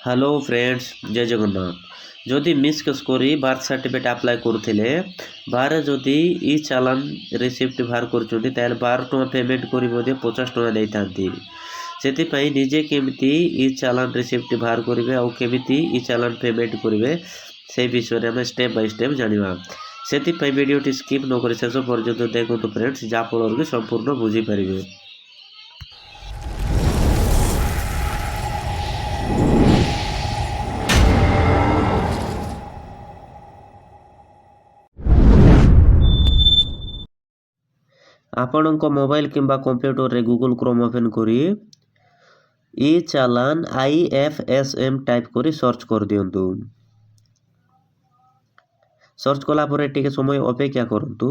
Hello friends जय जगन्नाथ जदि मिसकेस करी बार्थ सर्टिफिकेट अप्लाई करुले बाहर जदि ई चालान रिसिप्ट बाहर कर 12 टଙ୍କା पेमेंट कर 50 ଟଙ୍କା नहीं था निजे केमिति ई चालान रिसिप्ट बाहर करेंगे आउ केमिति ई चालान पेमेंट करेंगे से विषय में स्टेप बाय स्टेप जाना से वीडियो स्किप नक शेष पर्यंत देखो फ्रेंड्स जहाँफल कि संपूर्ण बुझीपारे। आपणक मोबाइल किंबा कंप्यूटर रे गूगल क्रोम ओपन करी ई चालान IFSM टाइप करी सर्च कर दियंतु। सर्च कला परे टिके समय अपेक्षा करंतु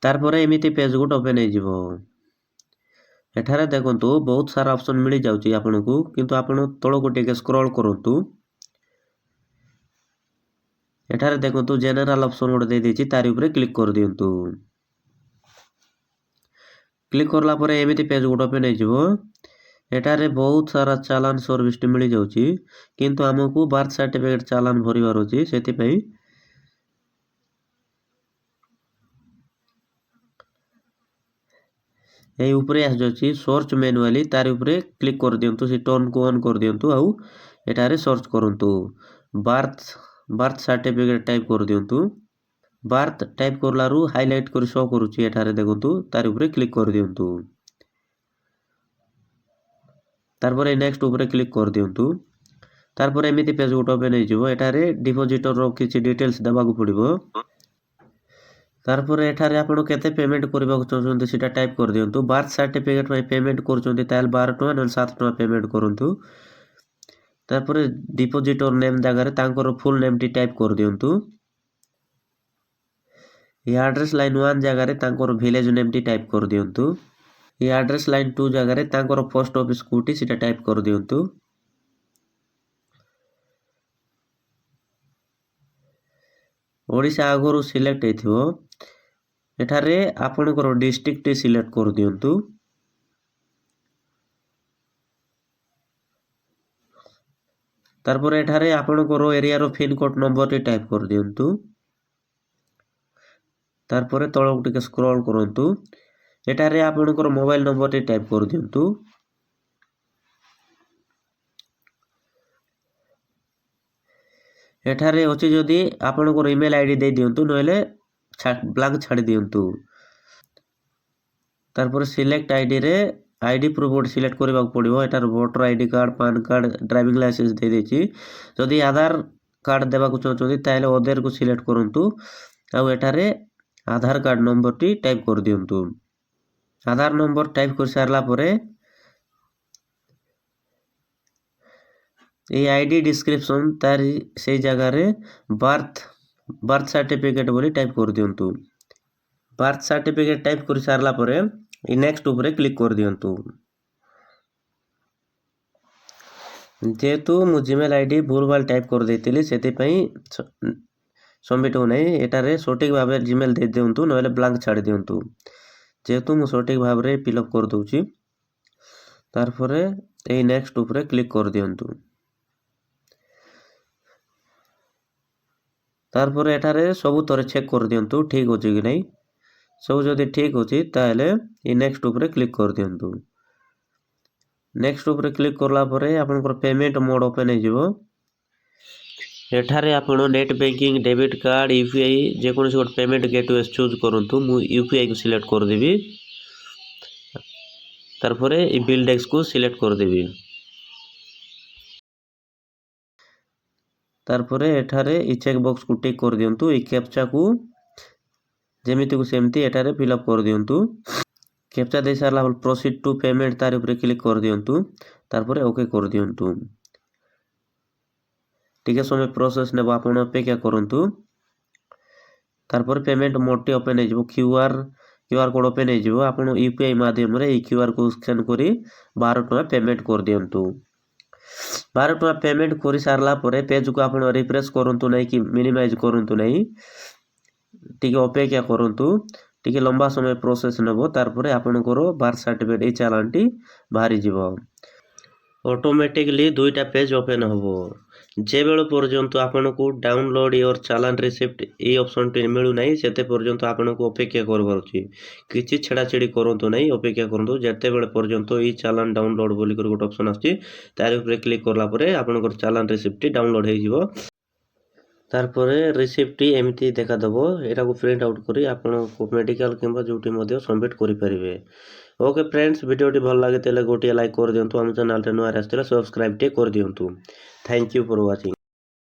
तार परे एमिति पेज गुट ओपन हे जिवो। एठारे देखंतु बहुत सारा ऑप्शन मिली जाउची आपनकु किंतु आपण तळको टिके स्क्रॉल करंतु। एठारे देखंतु जनरल ऑप्शन गुट दे देची तारि ऊपर क्लिक कर दियंतु। क्लिक करला परे एमिति पेज गुट ओपन हे जिवो। एटारे बहुत सारा चालान सर्विस मिली जाउची किंतु हमकु बर्थ सर्टिफिकेट चालान भरिवार अछि सेति पई ए ऊपर आस जाउची सर्च मैनुअली तार ऊपर क्लिक कर दियंतु से टर्न को ऑन कर दियंतु आउ एटारे सर्च करंतु बर्थ सर्टिफिकेट टाइप कर दियंतु। बर्थ टाइप करलारु हाइलाइट कर शो करूची एटारे देखंतु तार ऊपर क्लिक कर दियंतु। तारपर नेक्स्ट ऊपर क्लिक कर दियंतु। तारपर एमिति पेज गुट ओपन हे जिवो। एटारे डिपोजिटर रो किछि डिटेल्स देबाकू पड़िबो। तारपर एठारे आपण केते पेमेंट करबा चाहछन्ते सेटा टाइप कर दियंतु। बर्थ सर्टिफिकेट में पेमेंट करछन्ते ताल 12 टଙ୍କା न 7 टଙ୍କା पेमेंट करंतु। तारपर डिपोजिटर नेम जगह तांकर फुल नेम टी टाइप कर दियंतु। ये एड्रेस लाइन 1 जगह तांकर विलेज नेम टी टाइप कर दियंतु। ये एड्रेस लाइन 2 जगह तांकर पोस्ट ऑफिस कोटी सेटा टाइप कर दियंतु। ओडिशा आगरो सिलेक्ट हेथिवो एठारे आपनकर डिस्ट्रिक्ट सिलेक्ट कर दियंतु। तारपर एठारे आपनकर एरिया रो पिन कोड नंबर टी टाइप कर दियंतु। तारपर तळक टिके स्क्रॉल करंतु एठारे आपनकर मोबाइल नंबर टी टाइप कर दियंतु। एठारे अछि जदि आपनकर ईमेल आईडी दे दियंतु नहेले ब्लैंक छाड़ी दियंतु। तारपर सिलेक्ट आईडी रे आईडी प्रूफ सिलेक्ट करबा पड़िबो। एटार voter ID card PAN card driving licence दे देची। जदि आधार कार्ड देबा को चाहछन्ती ताले अदर को सिलेक्ट करंतु आ एटारे आधार कार्ड नंबर टी टाइप कर दियंतु। आधार नंबर टाइप कर सारला परे ए आईडी डिस्क्रिप्शन तारी से जगह रे बर्थ सर्टिफिकेट बोली टाइप कर दियंतु। बर्थ सर्टिफिकेट टाइप कर सारला परे ए नेक्स्ट ऊपर क्लिक कर दियंतु। जेतु मु जीमेल आईडी भूलभाल टाइप कर देतिली सेति पई सबमिट हो नहीं। एटारे सटीक भाबे जीमेल दे दियंतु नहेले ब्लैंक छाड़ी दियंतु। जेतु मु सटीक भाबे फिलअप कर दोची तारपरे ए नेक्स्ट ऊपर क्लिक कर दियंतु। तारपरे एटारे सब तरे चेक कर दियंतु ठीक होची कि नहीं। सब जदि ठीक होची ताले ए नेक्स्ट ऊपर क्लिक कर दियंतु। नेक्स्ट ऊपर क्लिक करला परे आपनकर पेमेंट मोड ओपन हे जिवो। एठारे आपण net banking debit card UPI जे कोनसी गोट पेमेंट गेटवे चूज करंतु। मु यूपीआई को सिलेक्ट कर देबी। तारपरे ए बिल डेस्क को सिलेक्ट कर देबी। तारपरे एठारे ई चेक बॉक्स को टिक कर दियंतु। ई कैप्चा को जेमिति को सेमति एठारे फिलअप कर दियंतु। कैप्चा दे सारला प्रोसीड टू पेमेंट तार ऊपर क्लिक कर दियंतु। तारपरे ओके कर दियंतु। टिके समय प्रोसेस ने आपण अपेक्षा करंतु। तारपरे पेमेंट मोड टी ओपन हे जिवो। क्यूआर कोड ओपन हे जिवो। आपण यूपीआई माध्यम रे ई क्यूआर को स्कैन करी 12 टଙ୍କା पेमेंट कर दियंतु। 12 टଙ୍କା पेमेंट करी सारला परे पेज को आपण रिफ्रेश करंतु नहीं कि मिनिमाइज करंतु नहीं। टिके अपेक्षा करंतु टिके लंबा समय प्रोसेस नेबो। तारपरे आपनकर बर्थ सर्टिफिकेट ए चालानटी बाहरी जिवो। ଅଟୋମେଟିକଲି ଦୁଇଟା ପେଜ୍ ଓପେନ୍ ହେବ। ଯେବେଳ ପର୍ଯ୍ୟନ୍ତ ଆପଣଙ୍କୁ ଡାଉନଲୋଡ଼ ୟୋର ଚାଲାନ ରିସିପ୍ଟ ଏଇ ଅପସନ୍ଟି ମିଳୁନାହିଁ ସେତେ ପର୍ଯ୍ୟନ୍ତ ଆପଣଙ୍କୁ ଅପେକ୍ଷା କରିବାର ଅଛି। କିଛି ଛେଡ଼ାଛେଡ଼ି କରନ୍ତୁ ନାହିଁ, ଅପେକ୍ଷା କରନ୍ତୁ। ଯେତେବେଳେ ପର୍ଯ୍ୟନ୍ତ ଏଇ ଚାଲାନ ଡାଉନଲୋଡ଼ ବୋଲିକରି ଗୋଟେ ଅପସନ୍ ଆସୁଛି ତାରି ଉପରେ କ୍ଲିକ୍ କଲା ପରେ ଆପଣଙ୍କର ଚାଲାନ ରିସିପ୍ଟଟି ଡାଉନଲୋଡ଼ ହେଇଯିବ। ତାରପରେ ରିସିପ୍ଟଟି ଏମିତି ଦେଖାଦେବ। ଏଟାକୁ ପ୍ରିଣ୍ଟ ଆଉଟ୍ କରି ଆପଣ ମେଡ଼ିକାଲ କିମ୍ବା ଯେଉଁଠି ମଧ୍ୟ ସବମିଟ୍ କରିପାରିବେ। ଓକେ ଫ୍ରେଣ୍ଡସ୍, ଭିଡ଼ିଓଟି ଭଲ ଲାଗିଥିଲେ ଗୋଟିଏ ଲାଇକ୍ କରିଦିଅନ୍ତୁ। ଆମ ଚ୍ୟାନେଲରେ ନୂଆ ଆସିଥିଲେ ସବସ୍କ୍ରାଇବ୍ ଟିକେ କରିଦିଅନ୍ତୁ। Thank you for watching.